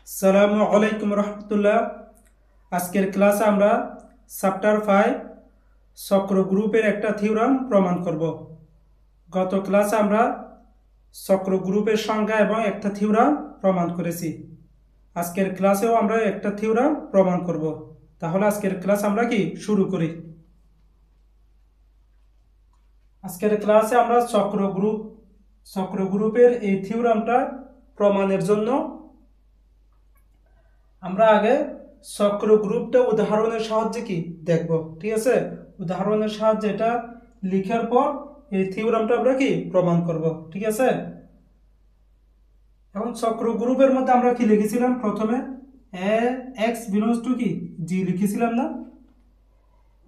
আসসালামু আলাইকুম রহমতুল্লাহ। আজকের ক্লাসে আমরা চ্যাপ্টার 5 চক্র গ্রুপের একটা থিওরাম প্রমাণ করব। গত ক্লাসে আমরা চক্র গ্রুপের সংজ্ঞা এবং একটা থিওরাম প্রমাণ করেছি। আজকের ক্লাসেও আমরা একটা থিওরাম প্রমাণ করব। তাহলে আজকের ক্লাস আমরা কি শুরু করি। আজকের ক্লাসে আমরা চক্র গ্রুপের এই থিওরামটা প্রমাণের জন্য আমরা আগে চক্র গ্রুপটা উদাহরণের সাহায্যে কি দেখব। ঠিক আছে, উদাহরণের সাহায্যে এটা লিখার পর এই থিওরামটা আমরা কি প্রমাণ করব। ঠিক আছে, এখন চক্র গ্রুপের মধ্যে আমরা কি লিখেছিলাম, প্রথমে এ এক্স বিলংস টু কি জি লিখেছিলাম না,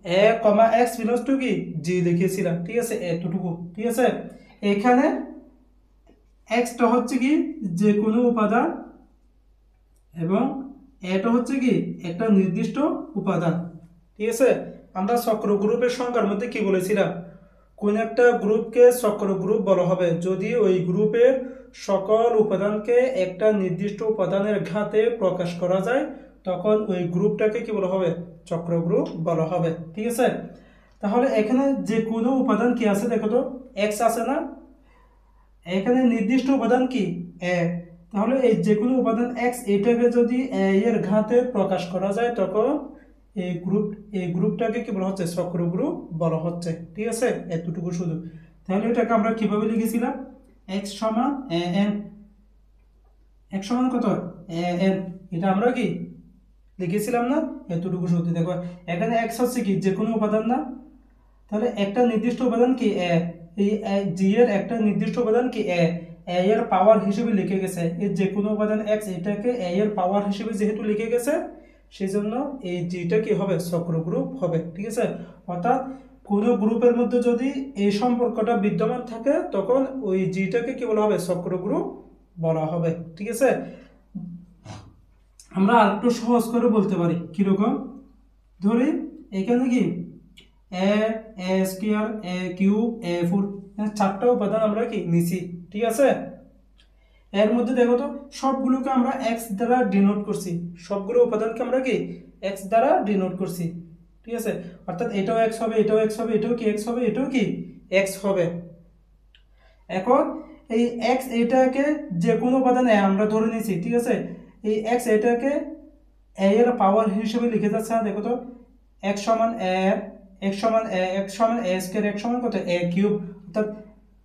এ কমা এক্স বিলংস টু কি জি লিখেছিলাম। ঠিক আছে, এতটুকু। ঠিক আছে, এখানে এক্সটা হচ্ছে কি যে কোনো উপাদান এবং এটা হচ্ছে কি একটা নির্দিষ্ট উপাদান। ঠিক আছে, আমরা চক্র গ্রুপের সংজ্ঞার মধ্যে কি বলেছিলাম, কোন একটা গ্রুপকে চক্র গ্রুপ বলা হবে যদি ওই গ্রুপের সকল উপাদানকে একটা নির্দিষ্ট উপাদানের ঘাতে প্রকাশ করা যায়, তখন ওই গ্রুপটাকে কি বলা হবে, চক্র গ্রুপ বলা হবে। ঠিক আছে, তাহলে এখানে যে কোনো উপাদান কি আছে দেখো তো, এক্স আছে না, এখানে নির্দিষ্ট উপাদান কি এ, তাহলে এই যে কোনো উপাদান এক্স এটাকে যদি এ এর ঘাতে প্রকাশ করা যায়, তখন এই গ্রুপটাকে কি বলা হচ্ছে, চক্র গ্রুপ বলা হচ্ছে। ঠিক আছে, এতটুকু শুধু। তাহলে এটাকে আমরা কিভাবে লিখেছিলাম, এক্স সমান এ এন, এক্স সমান কত এ এন, এটা আমরা কি লিখেছিলাম না, এতটুকু শুধু। দেখো এখানে এক্স হচ্ছে কি যে কোনো উপাদান না, তাহলে একটা নির্দিষ্ট উপাদান কি এ, এই জি এর একটা নির্দিষ্ট উপাদান কি এ এর পাওয়ার হিসেবে লিখে গেছে, এর যে কোনো উপাদান এক্স এটাকে এ এর পাওয়ার হিসেবে যেহেতু লিখে গেছে, সেই জন্য এই জিটা কি হবে, চক্র গ্রুপ হবে। ঠিক আছে, অর্থাৎ কোনো গ্রুপের মধ্যে যদি এই সম্পর্কটা বিদ্যমান থাকে, তখন ওই জিটাকে কি বলা হবে, চক্র গ্রুপ বলা হবে। ঠিক আছে, আমরা আরেকটু সহজ করে বলতে পারি, কিরকম, ধরি এখানে কি এ এ স্কয়ার এ কিউব এ ফুল, চারটা উপাদান আমরা কি নিছি। ঠিক আছে, এর মধ্যে দেখো তো সবগুলোকে আমরা এক্স দ্বারা ডিনোট করছি, সবগুলো উপাদানকে আমরা কি এক্স দ্বারা ডিনোট করছি। ঠিক আছে, অর্থাৎ এটাও এক্স হবে, এটাও এক্স হবে, এটাও কি এক্স হবে, এটাও কি এক্স হবে। এখন এই এক্স এটাকে যে কোনো উপাদান এ আমরা ধরে নিয়েছি। ঠিক আছে, এই এক্স এটাকে এ এর পাওয়ার হিসেবে লিখে যাচ্ছে না, দেখো তো এক্স সমান এ, এক্স সমান এ, এক্স সমান এ স্কয়ার, এক্স সমান কত এ কিউব, অর্থাৎ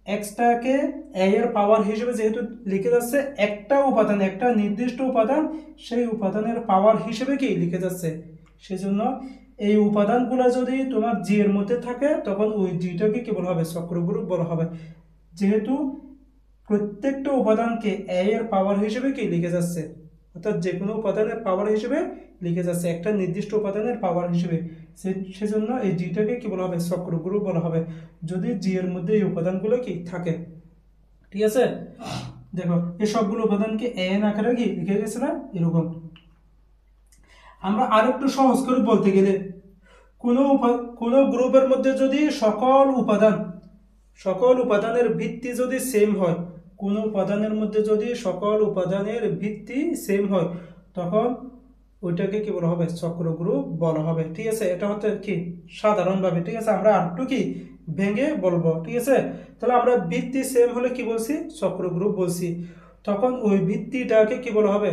এক্সটাকে এ এর পাওয়ার হিসেবে যেহেতু লিখে যাচ্ছে, একটা উপাদান একটা নির্দিষ্ট উপাদান সেই উপাদানের পাওয়ার হিসেবে কি লিখে যাচ্ছে, সেজন্য এই উপাদানগুলো যদি তোমার জি এর মধ্যে থাকে, তখন ওই জিটাকে কি বলা হবে, চক্র গ্রুপ বলা হবে। যেহেতু প্রত্যেকটা উপাদানকে এ এর পাওয়ার হিসেবে কি লিখে যাচ্ছে, অর্থাৎ যে কোনো উপাদানের পাওয়ার হিসেবে লিখে যাচ্ছে, একটা নির্দিষ্ট উপাদানের পাওয়ার হিসেবে, সেজন্য এই জিটাকে কি বলা হবে, চক্র গ্রুপ বলা হবে, যদি জি এর মধ্যে এই উপাদানগুলো কি থাকে। ঠিক আছে, দেখো এই সবগুলো উপাদানকে এন আকারে কি লিখে গেছে না, এরকম। আমরা আরেকটু সহজ করে বলতে গেলে, কোনো গ্রুপের মধ্যে যদি সকল উপাদানের ভিত্তি যদি সেম হয়, কোন উপাদানের মধ্যে যদি সকল উপাদানের ভিত্তি সেম হয়, তখন ওইটাকে কি বলা হবে, চক্র গ্রুপ বলা হবে। ঠিক আছে, এটা হচ্ছে কি সাধারণভাবে। ঠিক আছে, আমরা আরেকটু কি ভেঙে বলবো। ঠিক আছে, তাহলে আমরা ভিত্তি সেম হলে কি বলছি, চক্র গ্রুপ বলছি, তখন ওই ভিত্তিটাকে কি বলা হবে,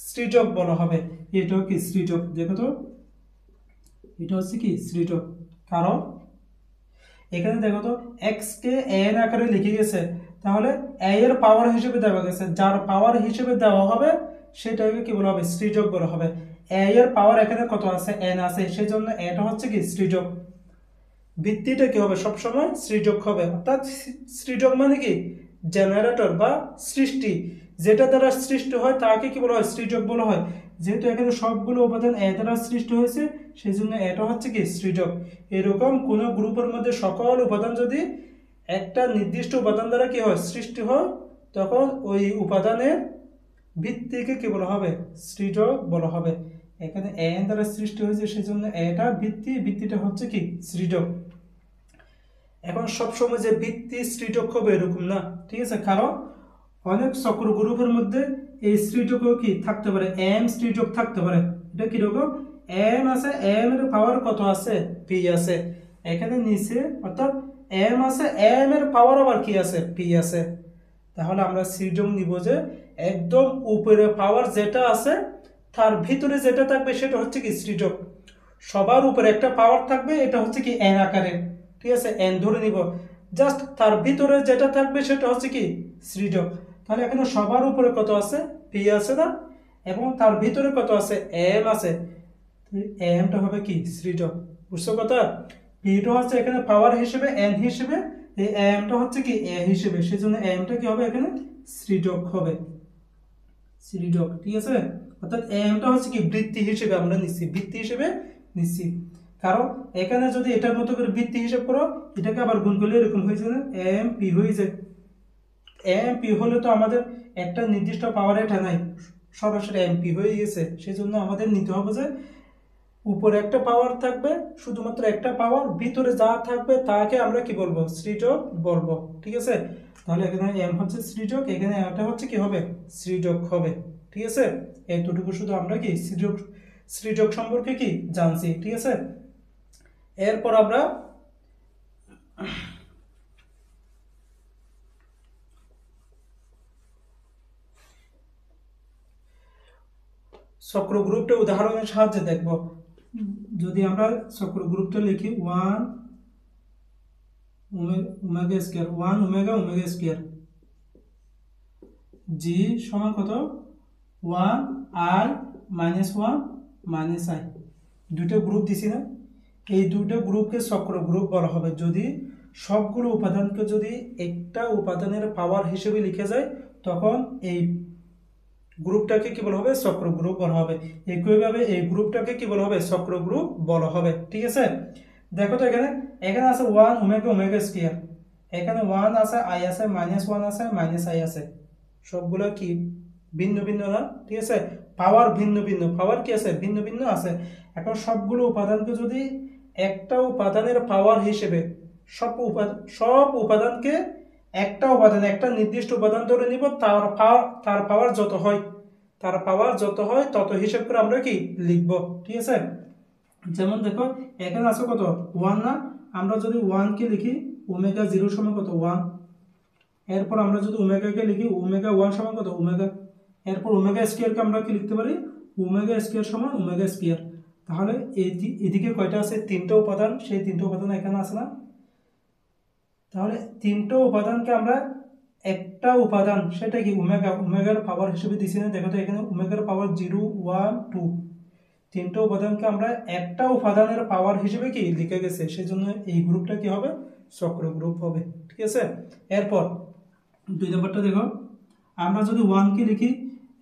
সৃজক বলা হবে। এটাও কি সৃজক, দেখো তো এটা হচ্ছে কি সৃজক, কারণ এখানে দেখো তো এক্স কে এন আকারে লিখে গেছে, তাহলে এ এর পাওয়ার হিসেবে দেওয়া গেছে, যার পাওয়ার হিসেবে দেওয়া হবে সেটাকে কি বলা হবে, সৃজক বলা হবে। এ এর পাওয়ার এখানে কত আছে, এন আছে, সেই জন্য এটা হচ্ছে কি সৃজক। ভিত্তিটা কি হবে, সবসময় সৃজক হবে, অর্থাৎ সৃজক মানে কি জেনারেটর বা সৃষ্টি, যেটা দ্বারা সৃষ্টি হয় তাকে কি বলা হয়, সৃজক বলা হয়। যেহেতু এখানে সবগুলো উপাদান এ দ্বারা সৃষ্টি হয়েছে, সেই জন্য এটা হচ্ছে কি সৃজক। এরকম কোন গ্রুপের মধ্যে সকল উপাদান যদি একটা নির্দিষ্ট উপাদান দ্বারা কি হয়, সৃষ্টি হয়, তখন ওই উপাদানের ভিত্তিকে কি বলা হবে, সৃজক বলা হবে। এখানে এন দ্বারা সৃষ্টি হয়েছে, সেই জন্য এটা ভিত্তিটা হচ্ছে কি সৃজক। এখন সবসময় যে ভিত্তি সৃজক হবে এরকম না। ঠিক আছে, কারণ অনেক চক্র গ্রুপের মধ্যে এই সৃজকও কি থাকতে পারে, এম সৃজক থাকতে পারে। এটা কিরকম, এম আছে, এম এর পাওয়ার কত আছে, পি আছে। এখানে নিচে অর্থাৎ এম আছে, এম এর পাওয়ার আবার কি আছে, পি আছে। তাহলে আমরা সৃজক নিব যে একদম উপরে পাওয়ার যেটা আছে তার ভিতরে যেটা থাকবে সেটা হচ্ছে কি সৃজক। সবার উপরে একটা পাওয়ার থাকবে, এটা হচ্ছে কি এন আকারের, ঠিক আছে, এন ধরে নিব। জাস্ট তার ভিতরে যেটা থাকবে সেটা হচ্ছে কি সৃজক। তাহলে এখানে সবার উপরে কত আছে, পি আছে না, এবং তার ভিতরে কত আছে, এম আছে। এমটা হবে কি সৃজক, বুঝছো কথা। পিটা হচ্ছে এখানে পাওয়ার হিসেবে, এন হিসেবে, এই এমটা হচ্ছে কি এ হিসেবে, সেজন্য এমটা কি হবে এখানে সৃজক হবে, সৃজক, ঠিক আছে। অর্থাৎ এমটা হচ্ছে কি বৃত্তি হিসেবে আমরা নিচ্ছি, বৃত্তি হিসেবে নিচ্ছি। কারণ এখানে যদি এটার মতো করে বৃত্তি হিসেব করো, এটাকে আবার গুণ করলে এরকম হয়েছে না, এম পি হয়ে যায়। এম পি হলে তো আমাদের একটা নির্দিষ্ট পাওয়ার এটা নাই, সরাসরি এমপি হয়ে গেছে। সেই জন্য আমাদের নিতে হবে যে উপরে একটা পাওয়ার থাকবে, শুধুমাত্র একটা পাওয়ার, ভিতরে যা থাকবে তাকে আমরা কি বলবো, সৃজক বলবো, ঠিক আছে। তাহলে এখানে এম হচ্ছে সৃজক, এখানে এটা হচ্ছে কি হবে, সৃজক হবে, ঠিক আছে। এতটুকু শুধু আমরা কি সৃজক, সৃজক সম্পর্কে কি জানছি, ঠিক আছে। এরপর আমরা চক্র গ্রুপটা উদাহরণের সাহায্যে দেখব। যদি আমরা চক্র গ্রুপটা লিখি, one omega square, one omega omega square, G সমান কত, one i minus one minus i. দুটো গ্রুপ দিছি না, এই দুটো গ্রুপকে চক্র গ্রুপ বলা হবে যদি সবগুলো উপাদানকে যদি একটা উপাদানের পাওয়ার হিসেবে লিখে যায়, তখন এই গ্রুপটাকে কি বলা হবে, চক্র গ্রুপ বলা হবে। একইভাবে এই গ্রুপটাকে কি বলা হবে, চক্র গ্রুপ বলা হবে, ঠিক আছে। দেখো তো এখানে, এখানে আছে ওয়ান ওমেগা ওমেগা স্কয়ার, এখানে ওয়ান আছে, আই আছে, মাইনাস ওয়ান আছে, মাইনাস আই আছে, সবগুলো কি ভিন্ন ভিন্ন না, ঠিক আছে। পাওয়ার ভিন্ন ভিন্ন, পাওয়ার কি আছে, ভিন্ন ভিন্ন আছে। এখন সবগুলো উপাদানকে যদি একটা উপাদানের পাওয়ার হিসেবে, সব উপাদানকে একটা উপাদান, একটা নির্দিষ্ট উপাদান ধরে নিব, তার পাওয়ার যত হয়, তার পাওয়ার যত হয় তত হিসাব করে আমরা কি লিখব, ঠিক আছে। যেমন দেখো এখানে আছে কত, ওয়ান না, আমরা যদি ওয়ানকে লিখি ওমেগা জিরো সমান কত, ওয়ান। এরপর আমরা যদি ওমেগাকে লিখি ওমেগা ওয়ান সমান কত, ওমেগা। এরপর ওমেগা স্কয়ারকে আমরা কি লিখতে পারি, ওমেগা স্কয়ার সমান ওমেগা স্কয়ার। তাহলে এদিকে কয়টা আছে, তিনটা উপাদান, সেই তিনটা উপাদান এখানে আছে না। তাহলে তিনটা উপাদানকে আমরা একটা উপাদান, সেটা কি ওমেগা, ওমেগার পাওয়ার হিসেবে দিছি না, দেখো তো এখানে ওমেগার পাওয়ার জিরো ওয়ান টু, তিনটা উপাদানকে আমরা একটা উপাদানের পাওয়ার হিসেবে কি লিখে গেছে, সেই জন্য এই গ্রুপটা কি হবে, চক্র গ্রুপ হবে, ঠিক আছে। এরপর দুই নম্বরটা দেখো, আমরা যদি ওয়ানকে লিখি,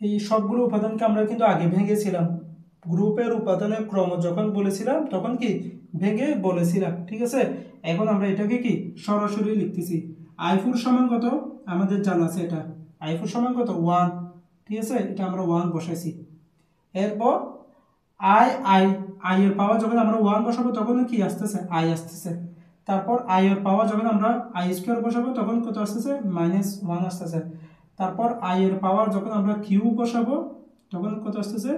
এই সবগুলো উপাদানকে আমরা কিন্তু আগে ভেঙেছিলাম, গ্রুপের উপাদানের ক্রম যখন বলেছিলাম তখন কি ভেঙে বলেছিলাম, ঠিক আছে। এখন আমরা এটাকে কি সরাসরি লিখতেছি। আই4 সমান কত, আমাদের জানা আছে এটা, আই4 সমান কত, ওয়ান, ঠিক আছে, এটা আমরা ওয়ান বসাইছি। এরপর আই আই আই এর পাওয়ার যখন আমরা ওয়ান বসাবো তখন কি আসতেছে, আই আসতেছে। তারপর আই এর পাওয়ার যখন আমরা আই স্কোয়ার বসাবো তখন কত আসতেছে, মাইনাস ওয়ান আসতেছে। তারপর আই এর পাওয়ার যখন আমরা কিউ বসাবো তখন কত আসতেছে,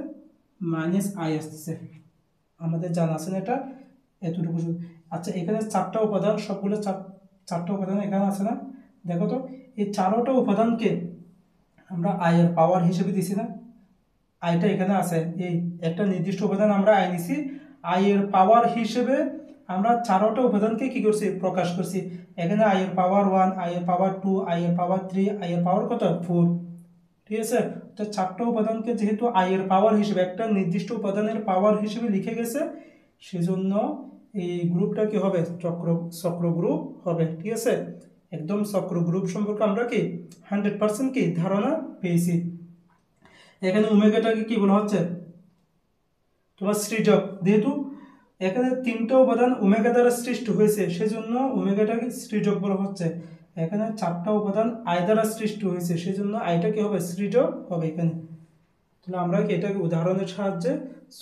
মাইনাস আই আসতেছে। আমাদের জানা আছে না এটা, এতটুকু। আচ্ছা এখানে চারটা উপাদান, সবগুলো চারটা উপাদান এখানে আছে না, দেখো তো এই চারোটা উপাদানকে আমরা আই এর পাওয়ার হিসেবে দিছি না, আইটা এখানে আছে, এই একটা নির্দিষ্ট উপাদান আমরা আই নিছি, আই এর পাওয়ার হিসেবে আমরা চারোটা উপাদানকে কি করছি, প্রকাশ করছি। এখানে আই এর পাওয়ার ওয়ান, আই এর পাওয়ার টু, আই এর পাওয়ার থ্রি, আই এর পাওয়ার কত, ফোর, ঠিক আছে। তো চারটা উপাদানকে যেহেতু আই এর পাওয়ার হিসেবে, একটা নির্দিষ্ট উপাদানের পাওয়ার হিসেবে লিখে গেছে, সেজন্য এই গ্রুপটা কি হবে, চক্র গ্রুপ হবে, ঠিক আছে। একদম চক্র গ্রুপ সম্পর্কে আমরা কি 100% কি ধারণা পেয়েছি। এখানে ওমেগাটাকে কি বলা হচ্ছে, তোমার সৃজক, যেহেতু এখানে তিনটা উপাদান ওমেগা দ্বারা সৃষ্টি হয়েছে সেজন্য ওমেগাটাকে সৃজক বলা হচ্ছে। এখানে চারটা উপাদান আই দ্বারা সৃষ্টি হয়েছে সেজন্য আইটা কি হবে, সৃজক হবে এখানে। তাহলে আমরা কি এটাকে উদাহরণের সাহায্যে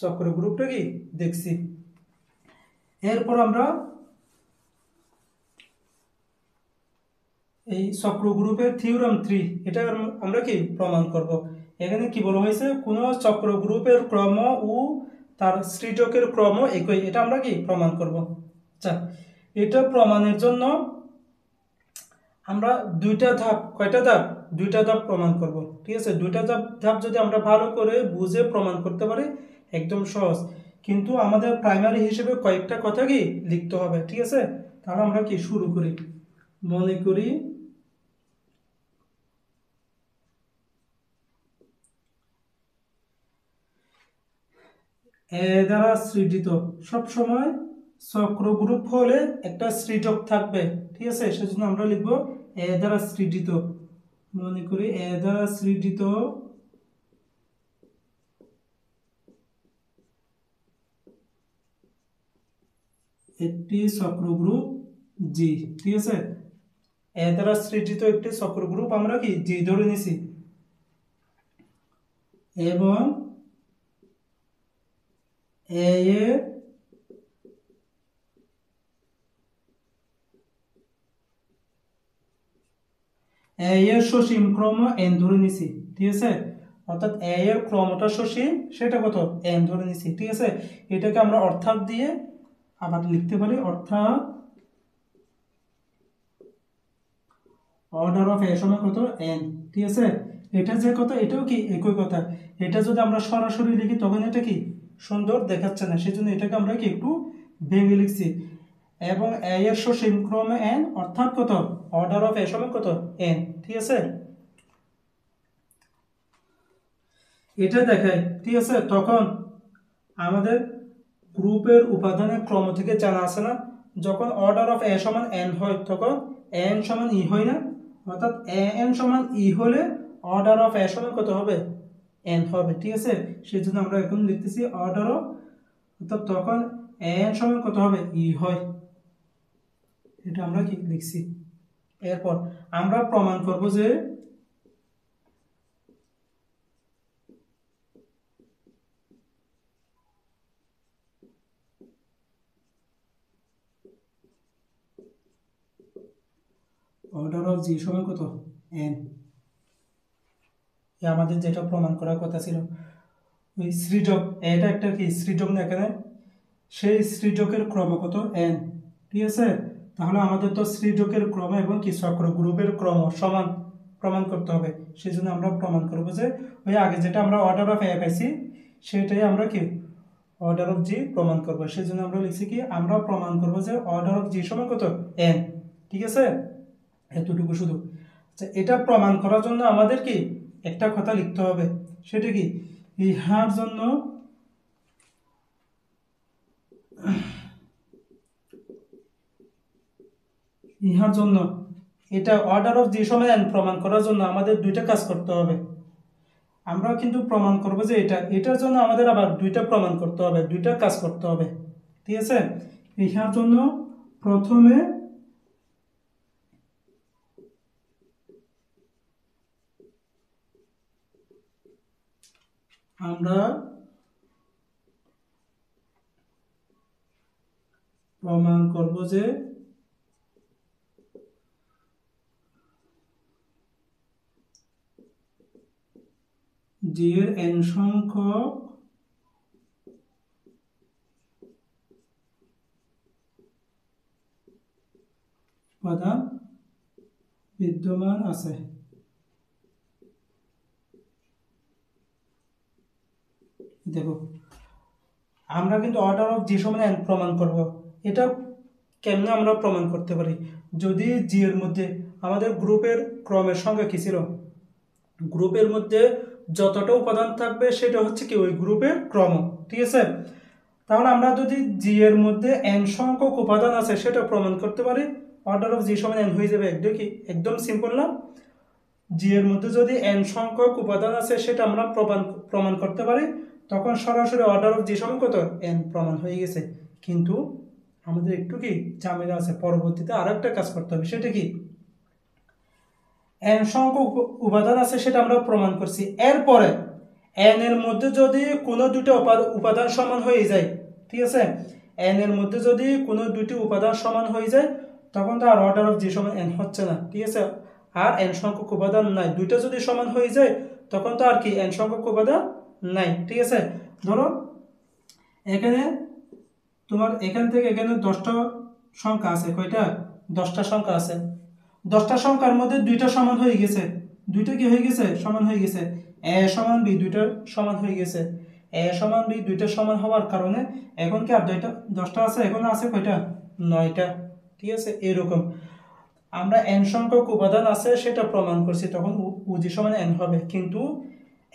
চক্র গ্রুপটা কি দেখছি। এই চক্র গ্রুপের থিওরাম 3 এটা আমরা কি প্রমাণ করব। এখানে কি বলা হয়েছে, কোন চক্র গ্রুপের ক্রম ও তার সৃজকের ক্রম একই, এটা আমরা কি প্রমাণ করব। আচ্ছা, এটা প্রমাণের জন্য আমরা কয়টা ধাপ, দুইটা ধাপ প্রমাণ করব। ঠিক আছে, দুইটা ধাপ যদি আমরা ভালো করে বুঝে প্রমাণ করতে পারি একদম সহজ, কিন্তু আমাদের প্রাইমারি হিসেবে কয়েকটা কথা কি লিখতে হবে। ঠিক আছে, তাহলে আমরা কি শুরু করি। মনে করি এ দ্বারা সৃজিত, সব সময় চক্র গ্রুপ হলে একটা সৃজক থাকবে। ঠিক আছে, সেজন্য আমরা লিখব এ দ্বারা সৃজিত। মনে করি এ দ্বারা সৃজিত একটি চক্র গ্রুপ জি। ঠিক আছে, এ দ্বারা সৃজিত একটি চক্র গ্রুপ আমরা কি জি ধরে নিছি, এবং এ এর সসীম ক্রম n ধরে নিছি। ঠিক আছে, অর্থাৎ এ এর ক্রমটা সসীম, সেটা কত n ধরে নিছি। ঠিক আছে, এটাকে আমরা অর্থাৎ দিয়ে আবার লিখতে পারি, অর্থাৎ অর্ডার অফ এ সমান কত n। ঠিক আছে, এটা যে কথা এটাও কি একই কথা। এটা যদি আমরা সরাসরি লিখি তখন এটা কি সুন্দর দেখাচ্ছে না, সেজন্য এটাকে আমরা কি একটু ভেঙে লিখছি। এবং এ এর সসীম ক্রমে n, অর্থাৎ কত অর্ডার অফ এ সমান কত n। ঠিক আছে, এটা দেখায়। ঠিক আছে, তখন আমাদের গ্রুপের উপাদানের ক্রম থেকে জানা আছে না, যখন অর্ডার অফ এ সমান n হয় তখন n সমান ই হয় না, অর্থাৎ n সমান ই হলে অর্ডার অফ এ সমান কত হবে n হবে। ঠিক আছে, সেই জন্য আমরা এখন লিখতেছি অর্ডার অফ, অর্থাৎ তখন n সমান কত হবে ই হয়, এটা আমরা কি লিখছি। এরপর আমরা প্রমাণ করব যে অর্ডার অফ জি সমান কত n। আমাদের যেটা প্রমাণ করার কথা ছিল, ওই সৃজক, এটা একটা কি সৃজক না এখানে, সেই সৃজকের ক্রম কত n। ঠিক আছে, তাহলে আমাদের তো সৃজকের ক্রম এবং কি চক্র গ্রুপের ক্রম সমান প্রমাণ করতে হবে। সেই জন্য আমরা প্রমাণ করব যে ওই আগে যেটা আমরা অর্ডার অফ এ পাইছি সেটাই আমরা কি অর্ডার অফ জি প্রমাণ করব। সেই জন্য আমরা লিখছি কি আমরা প্রমাণ করব যে অর্ডার অফ জি সমান কত n। ঠিক আছে, এতটুকু শুধু। আচ্ছা, এটা প্রমাণ করার জন্য আমাদের কি একটা কথা লিখতে হবে, সেটা কি ইহার জন্য এটা অর্ডার অফ জি সমান n প্রমাণ করার জন্য আমাদের দুইটা কাজ করতে হবে। আমরা কিন্তু প্রমাণ করব যে এটার জন্য আমাদের আবার দুইটা প্রমাণ করতে হবে, দুইটা কাজ করতে হবে। ঠিক আছে, ইহার জন্য প্রথমে আমরা প্রমাণ করব যে জি এর n সংখ্যক উপাদান বিদ্যমান আছে। দেখো, আমরা কিন্তু অর্ডার অফ জি সমান n প্রমাণ করব। এটা কেমনে আমরা প্রমাণ করতে পারি, যদি জি এর মধ্যে আমাদের গ্রুপের ক্রমের সংখ্যা কি ছিল, গ্রুপের মধ্যে যতটা উপাদান থাকবে সেটা হচ্ছে কি ওই গ্রুপের ক্রম। ঠিক আছে, তাহলে আমরা যদি জি এর মধ্যে n সংখ্যক উপাদান আছে সেটা প্রমাণ করতে পারি, অর্ডার অফ জি সমান n হয়ে যাবে। একদম সিম্পল না, জি এর মধ্যে যদি n সংখ্যক উপাদান আছে সেটা আমরা প্রমাণ করতে পারি, তখন সরাসরি অর্ডার অফ জি সমান কত n প্রমাণ হয়ে গেছে। কিন্তু আমাদের একটু কি ঝামেলা আছে, পরবর্তীতে আরো একটা কাজ করতে হবে, সেটা কি n সংখ্যক উপাদান আছে সেটা আমরা প্রমাণ করছি, এরপরে n এর মধ্যে যদি কোনো দুটো উপাদান সমান হয়ে যায়, ঠিক আছে, n এর মধ্যে যদি কোনো দুটি উপাদান সমান হয়ে যায় তখন তো আর অর্ডার অফ জি সমান এন হচ্ছে না, ঠিক আছে, আর এন সংখ্যক উপাদান নাই। দুইটা যদি সমান হয়ে যায় তখন তো আর কি এন সংখ্যক উপাদান নাই, ঠিক আছে। ধরো এখানে তোমার এখান থেকে এখানে 10টা সংখ্যা আছে, কয়টা? 10টা সংখ্যা আছে। 10টা সংখ্যার মধ্যে দুইটা সমান হয়ে গেছে, দুইটা কি হয়ে গেছে? সমান হয়ে গেছে। এ সমান বি দুইটার সমান হয়ে গেছে। এ সমান বি দুইটা সমান হওয়ার কারণে এখন কি আর 10টা আছে, এখন আছে কয়টা? 9টা, ঠিক আছে। এরকম আমরা এন সংখ্যক উপাদান আছে সেটা প্রমাণ করছি, তখন উজি সমান এন হবে। কিন্তু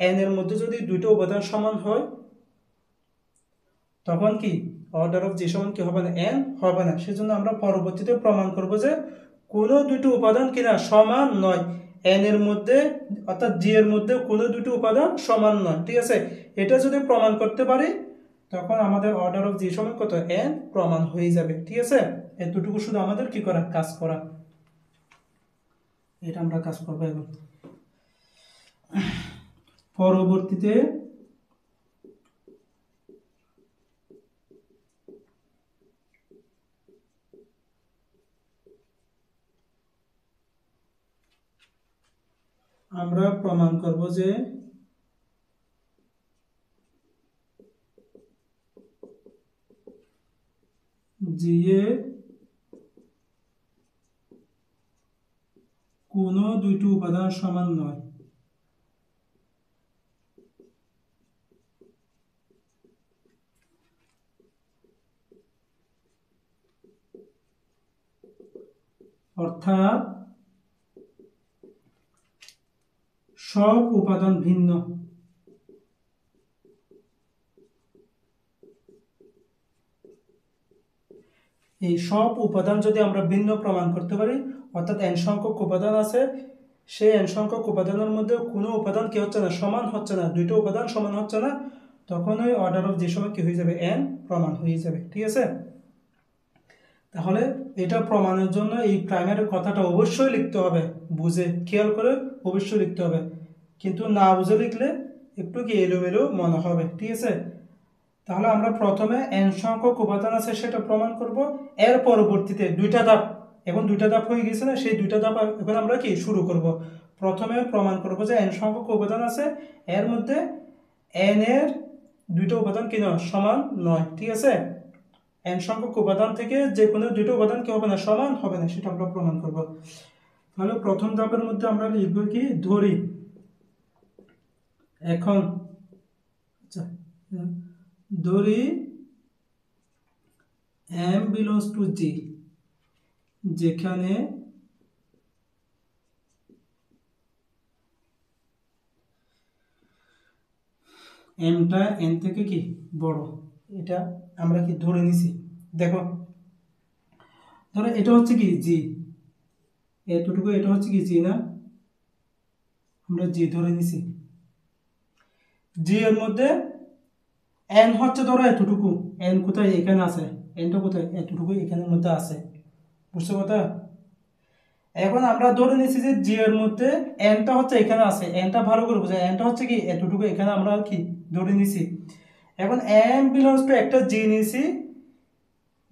এন এর মধ্যে যদি দুইটা উপাদান সমান হয় তখন কি অর্ডার অফ জি সমান কি হবে না? এন হবে না। সেজন্য আমরা পরবর্তীতে প্রমাণ করব যে কোনো দুটো উপাদান কিনা সমান নয়, এন এর মধ্যে অর্থাৎ জি এর মধ্যে কোনো দুটো উপাদান সমান নয়, ঠিক আছে। এটা যদি প্রমাণ করতে পারি তখন আমাদের অর্ডার অফ জি সমান কত? এন প্রমাণ হয়ে যাবে, ঠিক আছে। এতটুকু শুধু আমাদের কি করা? কাজ করা। এটা আমরা কাজ করবো এখন। পরবর্তীতে আমরা প্রমাণ করব যে জি এর কোনো দুইটি উপাদান সমান নয়। অর্থাৎ সব উপাদান ভিন্ন। এই সব উপাদান যদি আমরা ভিন্ন প্রমাণ করতে পারি, অর্থাৎ এন সংখ্যক উপাদান আছে, সেই এন সংখ্যক উপাদানের মধ্যে কোনো উপাদান কি হচ্ছে না? সমান হচ্ছে না, দুইটা উপাদান সমান হচ্ছে না, তখন ওই অর্ডার অফ জি সমান কি হয়ে যাবে? এন প্রমাণ হয়ে যাবে, ঠিক আছে। তাহলে এটা প্রমাণের জন্য এই প্রাইমারের কথাটা অবশ্যই লিখতে হবে, বুঝে খেয়াল করে অবশ্যই লিখতে হবে। কিন্তু না বুঝে লিখলে একটু কি এলোমেলো মনে হবে, ঠিক আছে। তাহলে আমরা প্রথমে এন সংখ্যক উপাদান আছে সেটা প্রমাণ করব, এর পরবর্তীতে দুইটা ধাপ, এখন দুইটা ধাপ হয়ে গেছে না, সেই দুইটা ধাপ এখন আমরা কি শুরু করব। প্রথমে প্রমাণ করব যে এন সংখ্যক উপাদান আছে, এর মধ্যে এন এর দুইটা উপাদান কি নয়? সমান নয়, ঠিক আছে। এন সংখ্যক উপাদান থেকে যে কোনো দুটো উপাদান কি হবে না? সমান হবে না, সেটা আমরা প্রমাণ করব। তাহলে প্রথম ধাপের মধ্যে আমরা লিখব কি? ধরি এখন আচ্ছা ধরি m belongs to G, যেখানে mটা n থেকে কি বড়, এটা আমরা কি ধরে নিছি। দেখো ধরো এটা হচ্ছে কি G, এতটুকু এটা হচ্ছে কি G না, আমরা G ধরে নিছি। G এর মধ্যে n হচ্ছে ধরো এতটুকু, n কোথায়? এখানে আছে, nটা কোথায়? এতটুকু এখানের মধ্যে আছে, বুঝছো কথা? এখন আমরা ধরে নিছি যে জি এর মধ্যে এনটা হচ্ছে এখানে আছে, এনটা ভালো করে বুঝে, এনটা হচ্ছে কি এতটুকু এখানে আমরা কি ধরে নিছি। এখন এম বিলংস টু একটা জি নিছি,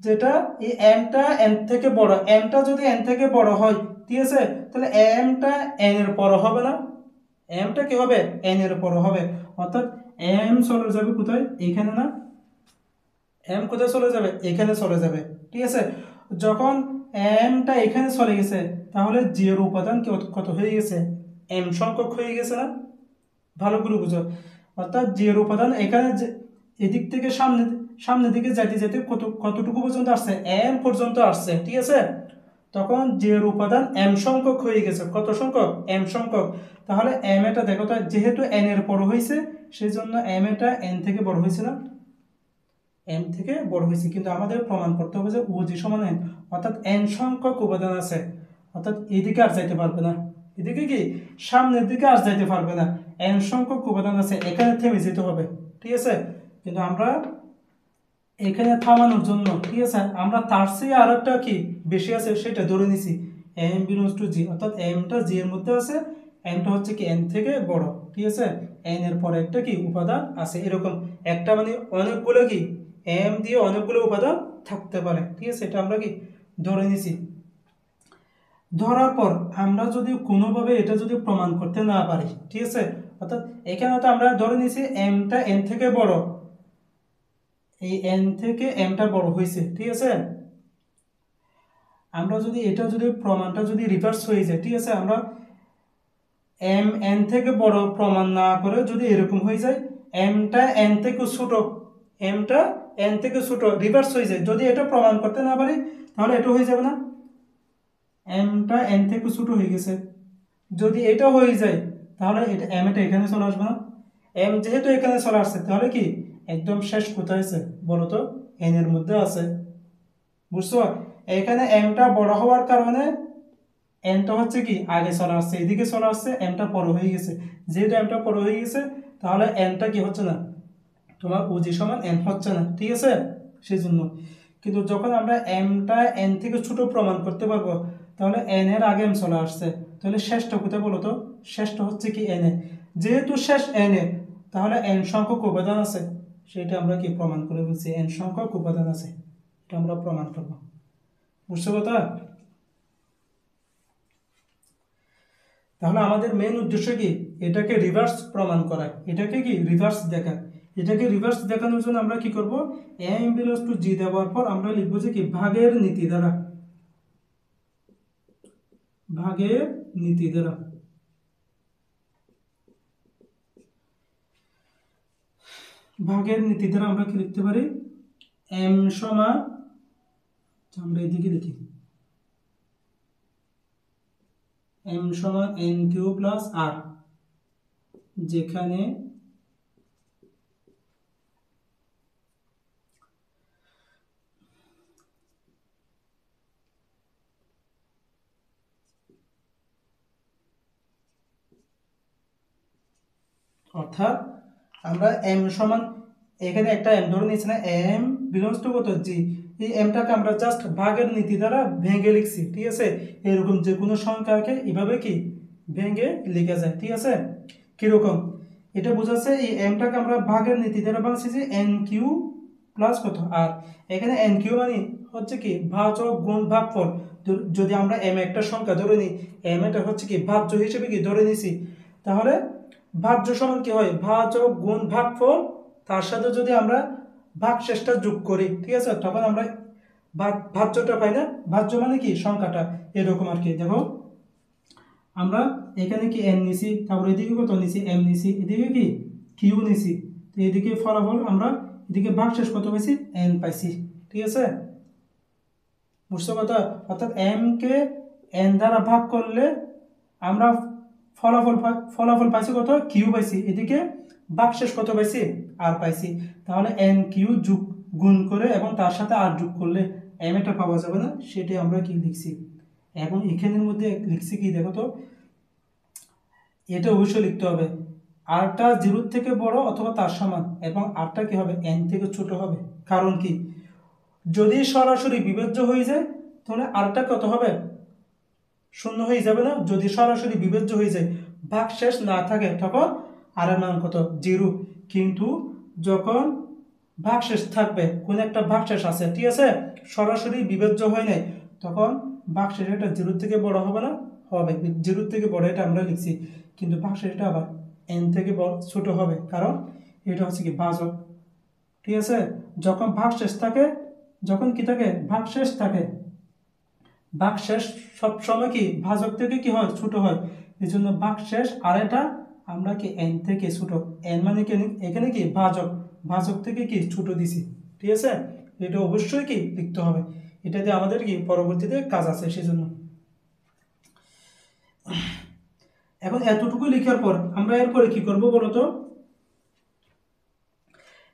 যেটা এই এমটা এন থেকে বড়, এমটা যদি এন থেকে বড় হয়, ঠিক আছে, তাহলে এমটা এন এর পর হবে না, এমটা কি হবে? এন এর পর হবে। অর্থাৎ এম চলে যাবে কোথায়? এখানে না, এম কোথায় চলে যাবে? এখানে চলে যাবে, ঠিক আছে। যখন এমটা এখানে চলে গেছে তাহলে জি এর উপাদান কত হয়ে গেছে? এম সংখ্যক হয়ে গেছে না? ভালো করে বুঝো। অর্থাৎ জি এর উপাদান এখানে এদিক থেকে সামনের দিকে যেতে যেতে কতটুকু পর্যন্ত আসছে? এম পর্যন্ত আসছে, ঠিক আছে। তখন জি এর উপাদান এম সংখ্যক হয়ে গেছে। কত সংখ্যক? এম সংখ্যক। তাহলে এম এটা দেখো তো, যেহেতু এন এর বড় হয়েছে সেই জন্য এম এটা এন থেকে বড় হয়েছে না, এম থেকে বড় হয়েছে। কিন্তু আমাদের প্রমাণ করতে হবে যে ওজি সমান এন, অর্থাৎ এন সংখ্যক উপাদান আছে, অর্থাৎ এদিকে আর যাইতে পারবে না, এদিকে কি সামনের দিকে আর যাইতে পারবে না, এন সংখ্যক উপাদান আছে, এখানে থেমে যেতে হবে, ঠিক আছে। কিন্তু আমরা এখানে থামানোর জন্য, ঠিক আছে, আমরা তার চেয়ে আর একটা কি বেশি আছে সেটা ধরে নিছি, এম বিলংস টু জি, অর্থাৎ এমটা জি এর মধ্যে আছে, এমটা হচ্ছে কি এন থেকে বড়, ঠিক আছে। এন এর পরে একটা কি উপাদান আছে, এরকম একটা মানে অনেকগুলো কি এম দিয়ে অনেকগুলো উপাদান থাকতে পারে, ঠিক আছে, এটা আমরা কি ধরে নিছি। ধরার পর আমরা যদি কোনোভাবে এটা যদি প্রমাণ করতে না পারি, ঠিক আছে, অর্থাৎ এখানে তো আমরা ধরে নিয়েছি এমটা এন থেকে বড়, এই এন থেকে এমটা বড় হয়েছে, ঠিক আছে। আমরা যদি এটা যদি প্রমাণটা যদি রিভার্স হয়ে যায়, ঠিক আছে, আমরা এম এন থেকে বড় প্রমাণ না করে যদি এরকম হয়ে যায় এমটা এন থেকে ছোট, এমটা এন থেকে ছোট রিভার্স হয়ে যায়, যদি এটা প্রমাণ করতে না পারি তাহলে এটা হয়ে যাবে না, এমটা এন থেকে ছোট হয়ে গেছে। যদি এটা হয়ে যায় তাহলে এটা এম এটা এখানে চলে আসবে না, এম যেহেতু এখানে চলে আসছে তাহলে কি একদম শেষ কোথায় আছে বলো তো, এন এর মধ্যে আছে, বুঝছো। এখানে এমটা বড় হওয়ার কারণে এনটা হচ্ছে কি আগে চলে আসছে, এদিকে চলে আসছে, এমটা পরে হয়ে গেছে, যেহেতু এমটা পরে হয়ে গেছে তাহলে এনটা কি হচ্ছে না, তোমার ওজি সমান এন হচ্ছে না, ঠিক আছে, সেই জন্য। কিন্তু যখন আমরা এমটা এন থেকে ছোট প্রমাণ করতে পারবো তাহলে এন এর আগে এম চলে আসছে, তাহলে শেষটা কোথায় বলো তো, শেষটা হচ্ছে কি এন এ, যেহেতু শেষ এন এ তাহলে এন সংখ্যক উপাদান আছে, সেটা আমরা কি প্রমাণ করে বলছি, এন সংখ্যক উপাদান আছে, এটা আমরা প্রমাণ করবো, বুঝছো কথা। তাহলে আমাদের মেন উদ্দেশ্য কি, এটাকে রিভার্স প্রমাণ করা, এটাকে কি রিভার্স দেখা, এটাকে রিভার্স দেখানোর জন্য আমরা কি করব, এম বিলংস টু জি দেওয়ার পর আমরা লিখবো যে কি ভাগের নীতি দ্বারা, ভাগের নীতি দ্বারা, ভাগের নীতি দ্বারা আমরা কি লিখতে পারি, এম সমান, আমরা এদিকে লিখি এম সমান এন কিউ প্লাস আর, যেখানে অর্থাৎ আমরা এম সমান এখানে একটা এম ধরে নিয়েছি না, এম বিলংস টু কত জি, এই এমটাকে আমরা জাস্ট ভাগের নীতি দ্বারা ভেঙে লিখছি, ঠিক আছে, এরকম যে কোনো সংখ্যাকে এভাবে কি ভেঙে লিখা যায়, ঠিক আছে। কিরকম এটা বোঝাচ্ছে, এই এমটাকে আমরা ভাগের নীতি দ্বারা বানাচ্ছি যে এন কিউ প্লাস কত আর, এখানে এন কিউ মানে হচ্ছে কি ভাজক গুণ ভাগফল, যদি আমরা এম একটা সংখ্যা ধরে নিই, এম এটা হচ্ছে কি ভাজ্য হিসেবে কি ধরে নিছি, তাহলে ভাজ্য সমান কি হয় ভাজক গুণ ভাগফল, তার সাথে যদি আমরা ভাগশেষটা যোগ করি, ঠিক আছে, তখন আমরা ভাজ্যটা পাই না, ভাজ্য মানে কি সংখ্যাটা, এরকম আর কি। দেখো আমরা এখানে কি এন নিছি, তারপর এদিকে কত নিছি এম নিছি, এদিকে কি কিউ নিছি, তো এদিকে ফলাফল আমরা এদিকে ভাগশেষ কত পাইছি এন পাইছি, ঠিক আছে, বুঝছো কথা। অর্থাৎ এম কে এন দ্বারা ভাগ করলে আমরা ফলাফল পাইছি কত কিউ পাইছি, এদিকে ভাগশেষ কত পাইছি আর পাইছি, তাহলে এন কিউ যোগ গুণ করে এবং তার সাথে আর যোগ করলে এম এটা পাওয়া যাবে না, সেটাই আমরা কি লিখছি। এখন এখানের মধ্যে লিখছি কি দেখো তো, এটা অবশ্যই লিখতে হবে আরটা জিরোর থেকে বড় অথবা তার সমান, এবং আরটা কি হবে এন থেকে ছোট হবে, কারণ কি যদি সরাসরি বিভাজ্য হয়ে যায় তাহলে আরটা কত হবে শূন্য হয়ে যাবে না, যদি সরাসরি বিভাজ্য হয়ে যায় ভাগশেষ না থাকে তখন আর এর মান কত জিরো, কিন্তু যখন ভাগশেষ থাকবে কোন একটা ভাগশেষ আছে, ঠিক আছে, সরাসরি বিভাজ্য হয় নাই, তখন ভাগশেষ এটা জিরোর থেকে বড় হবে না, হবে জিরোর থেকে বড়, এটা আমরা লিখছি, কিন্তু ভাগশেষটা আবার এন থেকে ছোট হবে, কারণ এটা হচ্ছে কি ভাজক, ঠিক আছে। যখন ভাগশেষ থাকে, যখন কি থাকে ভাগশেষ থাকে, ভাগশেষ সবসময় কি ভাজক থেকে কি হয় ছোট হয়, এই জন্য ভাগশেষ আর এটা আমরা কি এন থেকে ছোট, এন মানে কি এখানে কি ভাজক, ভাজক থেকে কি ছোট দিছি, ঠিক আছে, এটা অবশ্যই কি লিখতে হবে, এটাতে আমাদের কি পরবর্তীতে কাজ আছে সেজন্য। এখন এতটুকু লিখার পর আমরা এরপরে কি করব বলতো,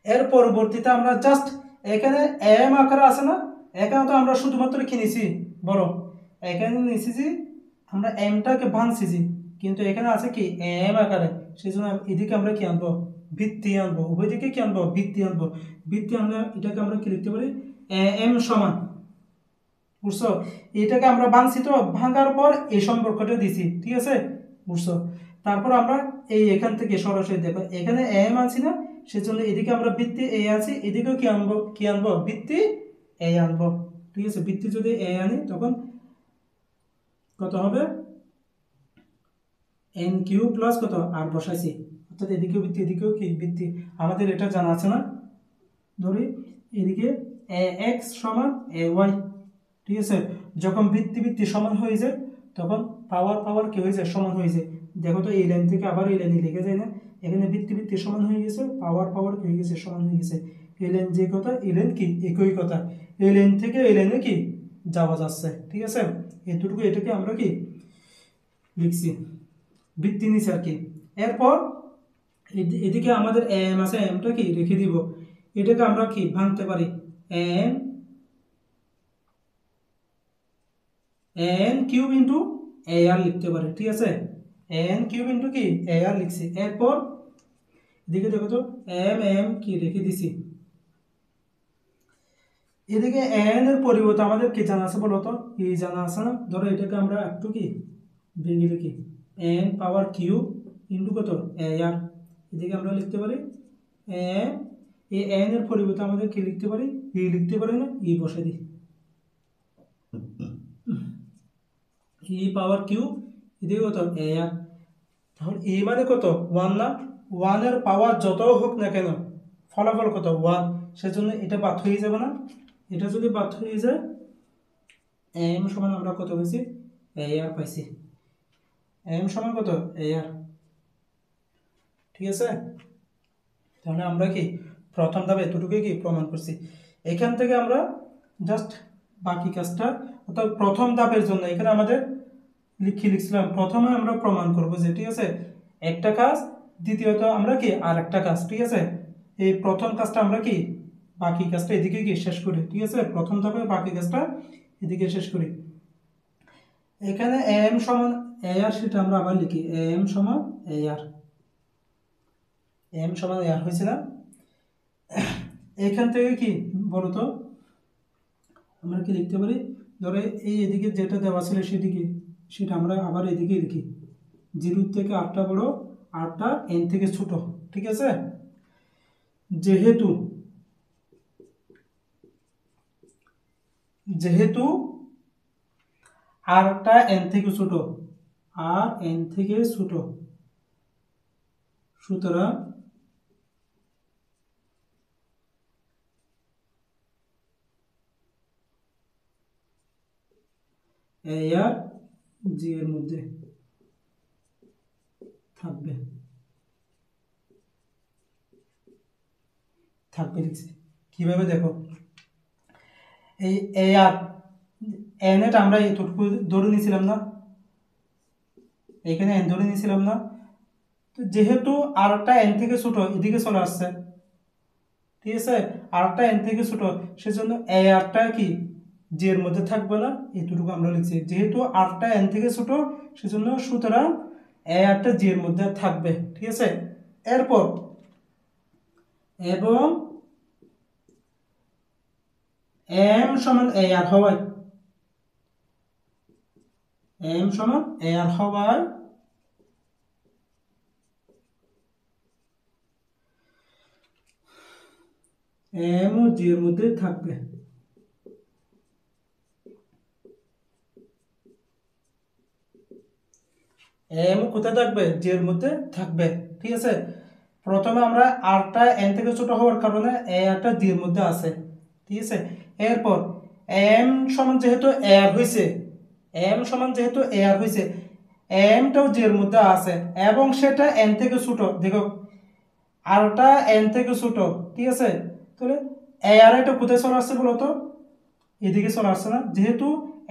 এর পরবর্তীতে আমরা জাস্ট এখানে এম আকারে আছে না, এখানে তো আমরা শুধুমাত্র কি নিছি বলো, এখানে নিছি যে আমরা এমটাকে ভাঙছি যে, কিন্তু এখানে আছে কি এম আকারে, সেই জন্য এদিকে আমরা কি আনবো ভিত্তি আনবো, উভয় দিকে কি আনবো ভিত্তি আনবো, ভিত্তি আনলে এটাকে আমরা কি লিখতে পারি এম সমান, বুঝছো, এটাকে আমরা ভাঙছি, তো ভাঙার পর এই সম্পর্কটা দিছি, ঠিক আছে, বুঝছো। তারপর আমরা এই এখান থেকে সরাসরি দেখো এখানে এম আছি না, সেজন্য এদিকে আমরা ভিত্তি এ আছি, এদিকেও কি আনবো ভিত্তি এ আনবো, ঠিক আছে, ভিত্তি যদি এ আনি তখন কত হবে এন কিউ প্লাস কত আর বসাইছি, অর্থাৎ এদিকেও বৃত্তি এদিকেও কি বৃত্তি, আমাদের এটা জানা আছে না। ধরি এদিকে এ এক্স সমান এ ওয়াই, ঠিক আছে। যখন বৃত্তি বৃত্তি সমান হয়ে যায় তখন পাওয়ার পাওয়ার কি হয়ে যায় সমান হয়ে যায়। দেখো তো এই লাইন থেকে আবার এই লাইনে লিখে যায় না, এখানে বৃত্তি বৃত্তি সমান হয়ে গেছে, পাওয়ার পাওয়ার কি হয়ে গেছে সমান হয়ে গেছে। এই লাইন যে কথা এই লাইন কি একই কথা, এই লাইন থেকে এই লাইনে কি যাওয়া যাচ্ছে, ঠিক আছে। এতটুকু এটাকে আমরা কি লিখছি, বৃত্তি নিচে আর কি। এরপর এদিকে আমাদের এম আছে, এমটা কি রেখে দিব, এটাকে আমরা কি ভাঙতে পারি, এম এন কিউব ইন্টু এ আর লিখতে পারি, ঠিক আছে। এন কিউব ইন্টু কি এ আর লিখছি। এরপর এদিকে দেখো তো এম এম কি রেখে দিছি, এদিকে এন এর পরিবর্তে আমাদের কি জানা আছে বলো তো, কি জানা আছে না। ধরো এটাকে আমরা একটু কি ভেঙে লিখি, এন পাওয়ার কিউব ইন্টু কত এ আর, এদিকে আমরা লিখতে পারি এম, এই এন এর পরিবর্তে আমাদের কি লিখতে পারি, ই লিখতে পারি না, ই বসে দিই, ই পাওয়ার কিউব এদিকে কত এ আর। তাহলে এ মানে কত ওয়ান না, ওয়ানের পাওয়ার যত হোক না কেন ফলাফল কত ওয়ান, সেজন্য এটা বাদ হয়ে যাবে না। এটা যদি বাদ হয়ে যায় এম সমান আমরা কত পাইছি এ আর পাইছি, এম সমান কত এ আর, ঠিক আছে। তাহলে আমরা কি প্রথম ধাপে এতটুকুই কি প্রমাণ করছি। এখান থেকে আমরা জাস্ট বাকি কাজটা, অর্থাৎ প্রথম ধাপের জন্য এখানে আমাদের লিখছিলাম প্রথমে আমরা প্রমাণ করব যে, ঠিক আছে, একটা কাজ, দ্বিতীয়ত আমরা কি আর একটা কাজ, ঠিক আছে। এই প্রথম কাজটা আমরা কি বাকি কাজটা এদিকে কি শেষ করি, ঠিক আছে। প্রথম ধাপে বাকি কাজটা এদিকে শেষ করি। এখানে এম সমান এ আর, সেটা আমরা আবার লিখি এম সমান এ আর, এম সমান এ আর হয়েছে না। এখান থেকে কি বলতো আমরা কি লিখতে পারি, ধরো এই এদিকে যেটা দেওয়া ছিল সেদিকে, সেটা আমরা আবার এদিকে লিখি, 0 থেকে 8টা বড়, 8টা এন থেকে ছোট, ঠিক আছে। যেহেতু যেহেতু আরটা এন থেকে ছোট, আর এন থেকে ছোট, সুতরাং এ আর জি এর মধ্যে থাকবে, থাকবে লিখছি। কিভাবে দেখো, এই এ আর এন এটা আমরা এতটুকু ধরে নিয়েছিলাম না, এখানে এন ধরে নিয়েছিলাম না। তো যেহেতু আরটা এন থেকে ছোট এদিকে চলে আসছে, ঠিক আছে, আরটা এন থেকে ছোট, সেজন্য এ আরটা কি জি এর মধ্যে থাকবে না, এতটুকু আমরা লিখছি। যেহেতু আরটা এন থেকে ছোট সেজন্য সুতরাং এ আরটা জি এর মধ্যে থাকবে, ঠিক আছে। এরপর এবং এম সমান এ আর হওয়ায়, এম সমান এ আর হওয়ায় এম ও জি এর মধ্যে থাকবে। এম কোথায় থাকবে, জি এর মধ্যে থাকবে, ঠিক আছে। প্রথমে আমরা আরটা এন থেকে ছোট হওয়ার কারণে এ আরটা জি এর মধ্যে আছে, ঠিক আছে। এরপর এম সমান যেহেতু এ আর হয়েছে, এম সমান যেহেতু এ আর হয়েছে, এমটাও জি এর মধ্যে আছে এবং সেটা এন থেকে ছোট। দেখো আরটা এন থেকে ছোট, ঠিক আছে। তাহলে এ আর এটা কোথায় চলে আসছে বলতো, এদিকে চলে আসছে না। যেহেতু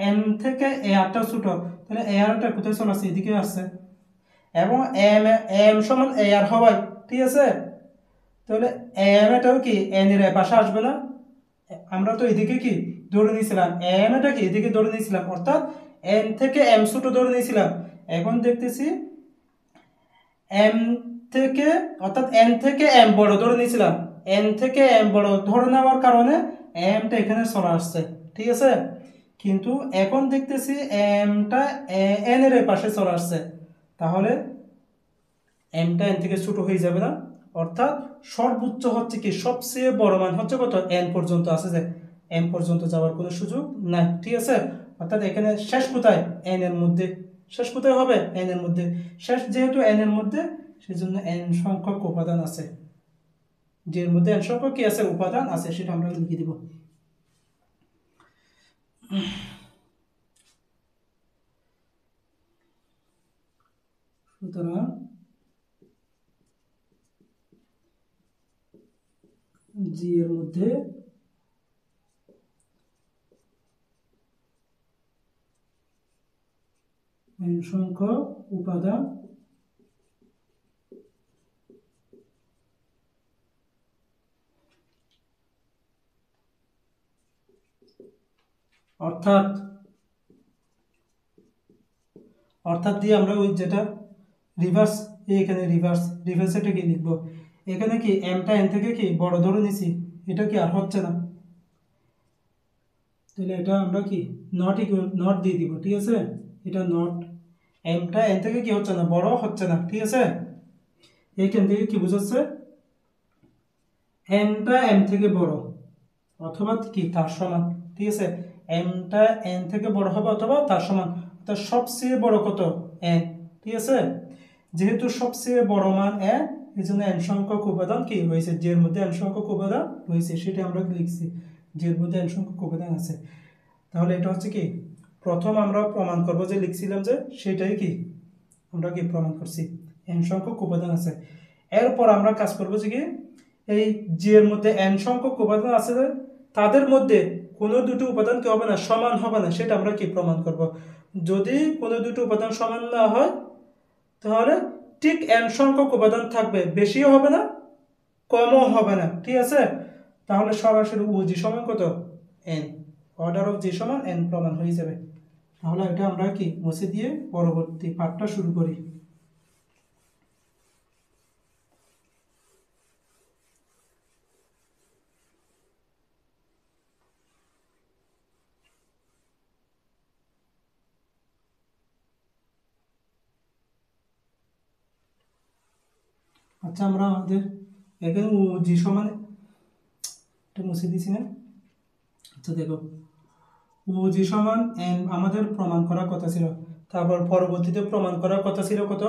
এন থেকে এ আরটা ছোট, তাহলে এ আরটা কোথায় চলে আসছে, এদিকে আসছে। এবং এম এম সমান এ আর হওয়ায়, ঠিক আছে, তাহলে এম এটাও কি এন এর পাশে আসবে না। আমরা তো এদিকে কি ধরে নিয়েছিলাম, এম এটা কি এদিকে ধরে নিয়েছিলাম, অর্থাৎ এন থেকে এম ছোট ধরে নিয়েছিলাম। এখন দেখতেছি এম থেকে, অর্থাৎ এন থেকে এম বড় ধরে নিয়েছিলাম, এন থেকে এম বড় ধরে নেওয়ার কারণে এমটা এখানে চলে আসছে, ঠিক আছে। কিন্তু এখন দেখতেছি এমটা এন এর পাশে চলে আসছে, তাহলে এমটা এন থেকে ছোট হয়ে যাবে না। অর্থাৎ সর্বোচ্চ হচ্ছে কি সবচেয়ে বড় মান হচ্ছে কত, এন পর্যন্ত আছে, যে এম পর্যন্ত যাওয়ার কোনো সুযোগ নাই, ঠিক আছে। অর্থাৎ এখানে শেষ কোথায়, এন এর মধ্যে। শেষ কোথায় হবে, এন এর মধ্যে। শেষ যেহেতু এন এর মধ্যে, সেজন্য এন সংখ্যক উপাদান আছে, যের মধ্যে এন সংখ্যক কি আছে, উপাদান আছে, সেটা আমরা লিখে দিব। সুতরাং জি এর মধ্যে এন সংখ্যক উপাদান অর্থাৎ দিয়ে আমরা ওই যেটা রিভার্স, এখানে রিভার্স এটা কি লিখবো, এখানে কি এমটা এন থেকে কি বড় ধরে নিছি, এটা কি আর হচ্ছে না, তাহলে এটা আমরা কি নট ইকুয়াল, নট দিয়ে দিব, ঠিক আছে। এটা নট, এমটা এন থেকে কি হচ্ছে না, বড় হচ্ছে না, ঠিক আছে। এইখান থেকে কি বোঝাচ্ছে, এনটা এম থেকে বড় অথবা কি তার সমান, ঠিক আছে। এমটা এন থেকে বড় হবে অথবা তার সমান, অর্থাৎ সবচেয়ে বড় কত, এন, ঠিক আছে। যেহেতু সবচেয়ে বড় মান এন, এই জন্য এন সংখ্যক উপাদান কি রয়েছে, যের মধ্যে এন সংখ্যক উপাদান রয়েছে, সেটা আমরা লিখছি, যের মধ্যে এন সংখ্যক উপাদান আছে। তাহলে এটা হচ্ছে কি প্রথম আমরা প্রমাণ করব, যে লিখছিলাম যে সেটাই কি আমরা কি প্রমাণ করছি, এন সংখ্যক উপাদান আছে। এরপর আমরা কাজ করব যে কি এই যের মধ্যে এন সংখ্যক উপাদান আছে, তাদের মধ্যে কোনো দুটো উপাদান কি হবে না, সমান হবে না, সেটা আমরা কি প্রমাণ করব। যদি কোনো দুটো উপাদান সমান না হয়, তাহলে ঠিক এন সংখ্যক উপাদান থাকবে, বেশিও হবে না কমও হবে না, ঠিক আছে। তাহলে সরাসরি ও জি সমান কত, এন, অর্ডার অফ জি সমান এন প্রমাণ হয়ে যাবে। তাহলে এটা আমরা কি মুছে দিয়ে পরবর্তী পাঠটা শুরু করি। আচ্ছা, আমরা আমাদের এখানে ও জি সমান, এটা মুছে দিছি না। আচ্ছা দেখো, ও জি সমান এন আমাদের প্রমাণ করার কথা ছিল, তারপর পরবর্তীতে প্রমাণ করার কথা ছিল কত,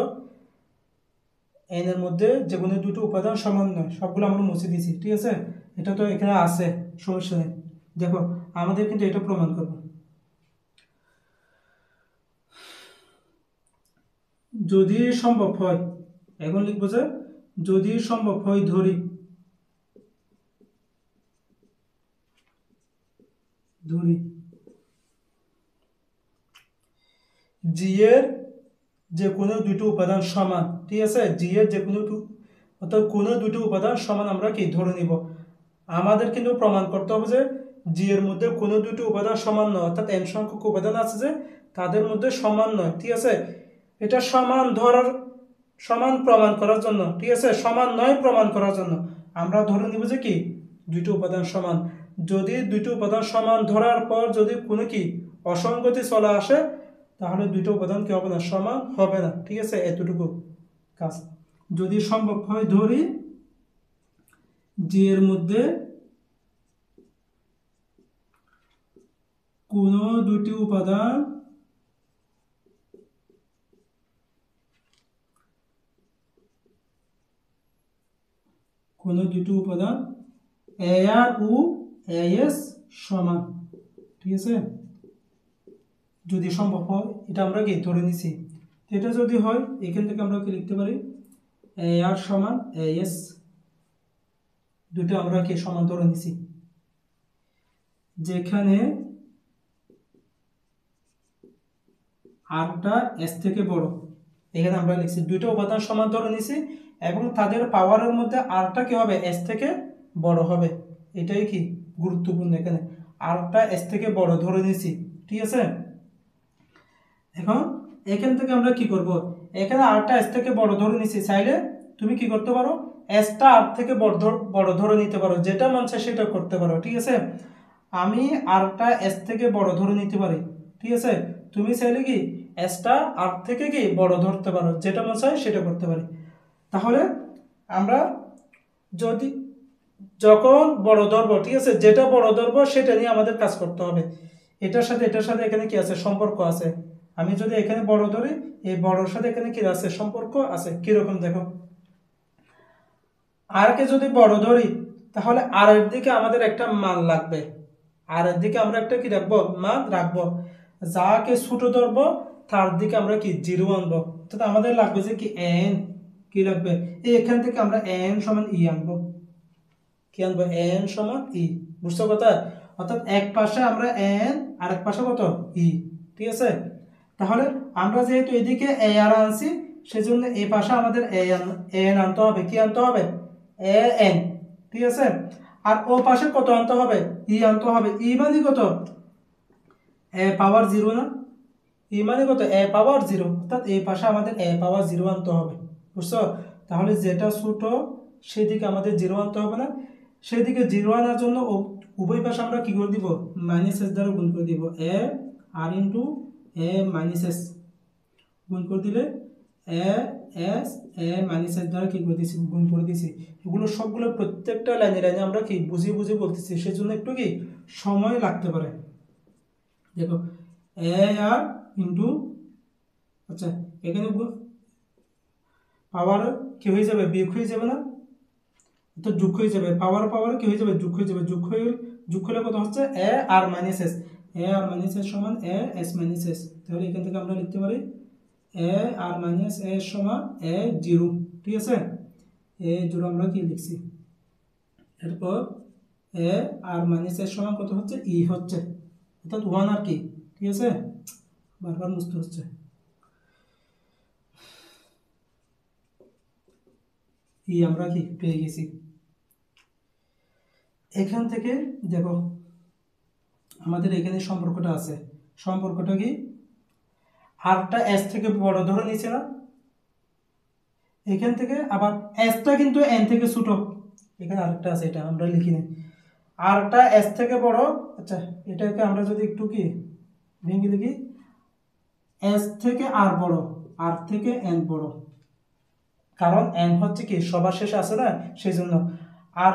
এন এর মধ্যে যে কোনো দুটো উপাদান সমান নয়, সবগুলো আমরা মুছে দিছি, ঠিক আছে। এটা তো এখানে আছে, সমস্যা নেই। দেখো, আমাদের কিন্তু এটা প্রমাণ করব, যদি সম্ভব হয়, এখন লিখবো যে যদি সম্ভব হয় ধরি জি এর যে কোনো দুটো উপাদান সমান, ঠিক আছে। জি এর যে কোনো অর্থাৎ কোনো দুটো উপাদান সমান আমরা কি ধরে নিব। আমাদের কিন্তু প্রমাণ করতে হবে যে জি এর মধ্যে কোনো দুটো উপাদান সমান নয়, অর্থাৎ এন সংখ্যক উপাদান আছে যে তাদের মধ্যে সমান নয়, ঠিক আছে। এটা সমান প্রমাণ করার জন্য, ঠিক আছে, সমান নয় প্রমাণ করার জন্য আমরা ধরে নিব যে কি দুইটো উপাদান সমান। যদি দুইটো উপাদান সমান ধরার পর যদি কোনো কি অসঙ্গতি চলে আসে, তাহলে দুইটো উপাদান কি হবে না, সমান হবে না, ঠিক আছে। এতটুকু কাজ। যদি সম্ভব হয় ধরি জি এর মধ্যে কোনো দুটি উপাদান এ আর ও এ এস সমান, ঠিক আছে। যদি সম্ভব হয়, এটা আমরা কি ধরে নিছি। এটা যদি হয়, এখান থেকে আমরা কি লিখতে পারি, এ আর সমান এ এস, দুটো আমরা কি সমান ধরে নিছি, যেখানে আরটা এস থেকে বড়। এখানে আমরা লিখছি দুটো উপাদান সমান ধরে নিছি এবং তাদের পাওয়ারের মধ্যে আরটা কি হবে, এস থেকে বড় হবে। এটাই কি গুরুত্বপূর্ণ, এখানে আরটা এস থেকে বড় ধরে নিছি, ঠিক আছে। এখন এখান থেকে আমরা কি করব, এখানে আরটা এস থেকে বড় ধরে নিছি, চাইলে তুমি কি করতে পারো, এসটা আর থেকে বড় ধরে নিতে পারো, যেটা মন চায় সেটা করতে পারো, ঠিক আছে। আমি আরটা এস থেকে বড় ধরে নিতে পারি, ঠিক আছে। তুমি চাইলে কি এসটা আর থেকে কি বড় ধরতে পারো, যেটা মন চায় সেটা করতে পারি। তাহলে আমরা যদি যখন বড় ধরবো, ঠিক আছে, যেটা বড় ধরবো সেটা নিয়ে আমাদের কাজ করতে হবে। এটার সাথে এখানে কি আছে, সম্পর্ক আছে। আমি যদি এখানে বড় ধরি, এই বড়র সাথে এখানে কি আছে, সম্পর্ক আছে। কিরকম দেখো, আর কে যদি বড় ধরি তাহলে আর এর দিকে আমাদের একটা মান লাগবে, আর এর দিকে আমরা একটা কি রাখবো, মান রাখবো। যাকে ছোট ধরবো তার দিকে আমরা কি জিরো আনবো, অর্থাৎ আমাদের লাগবে যে কি এন, কি লাগবে, এই এখান থেকে আমরা এন সমান ই আনবো। কি আনবো, এন সমান ই। বুঝছো কথা? অর্থাৎ এক পাশে আমরা এন, আর এক পাশে কত, ই। ঠিক আছে, তাহলে আমরা যেহেতু এদিকে এ আর আনছি, সেজন্য এই পাশে আমাদের এন আনতে হবে। কি আনতে হবে, এ এন। ঠিক আছে, আর ও পাশে কত আনতে হবে, ই আনতে হবে। ই মানে কত, এ পাওয়ার জিরো না, ই মানে কত, এ পাওয়ার জিরো, অর্থাৎ এই পাশে আমাদের এ পাওয়ার জিরো আনতে হবে। বুঝছো? তাহলে যেটা ছোট সেদিকে আমাদের জিরো আনতে হবে না, সেদিকে জিরো আনার জন্য উভয় পাশে আমরা কি করে দিব, মাইনাস এস দ্বারা গুণ করে দিব। এ আর ইন্টু এ মাইনাস এস গুণ করে দিলে A S A minus S দ্বারা কি করে দিয়েছি, গুণ করে দিয়েছি। এগুলো সবগুলো প্রত্যেকটা লাইনে লাইনে আমরা কি বুঝিয়ে বুঝিয়ে বলতেছি, সেজন্য একটু কি সময় লাগতে পারে। দেখো এ আর ইন্টু, আচ্ছা এখানে পাওয়ার কি হয়ে যাবে, বিয়োগ হয়ে যাবে না, তো যোগ হয়ে যাবে। পাওয়ার পাওয়ার কি হয়ে যাবে, যোগ হয়ে যাবে। যোগ হলে কত হচ্ছে, এ আর মাইনাস এস। এ আর মাইনাস এস সমান এ এস মাইনাস এস। তাহলে এখান থেকে আমরা লিখতে পারি এ আর মাইনাস এস সমান এ জিরো। ঠিক আছে, এ জিরো আমরা কি লিখছি। এরপর এ আর মাইনাস এস সমান কত হচ্ছে, ই হচ্ছে, অর্থাৎ ওয়ান আর কি। ঠিক আছে, বারবার মুছতে হচ্ছে। ই আমরা কি পেয়ে গেছি। এখান থেকে দেখো আমাদের এখানে সম্পর্কটা আছে, সম্পর্কটা কি, আরটা এস থেকে বড় ধরে নিচ্ছে না, এখান থেকে আবার এসটা কিন্তু এন থেকে ছোট, এখানে আরেকটা আছে, এটা আমরা লিখি না। আরটা এস থেকে বড়, আচ্ছা এটাকে আমরা যদি একটু কি ভেঙে লিখি, এস থেকে আর বড়, আর থেকে এন বড়, কারণ এন হচ্ছে কি সবার শেষে আছে না, সেই জন্য। আর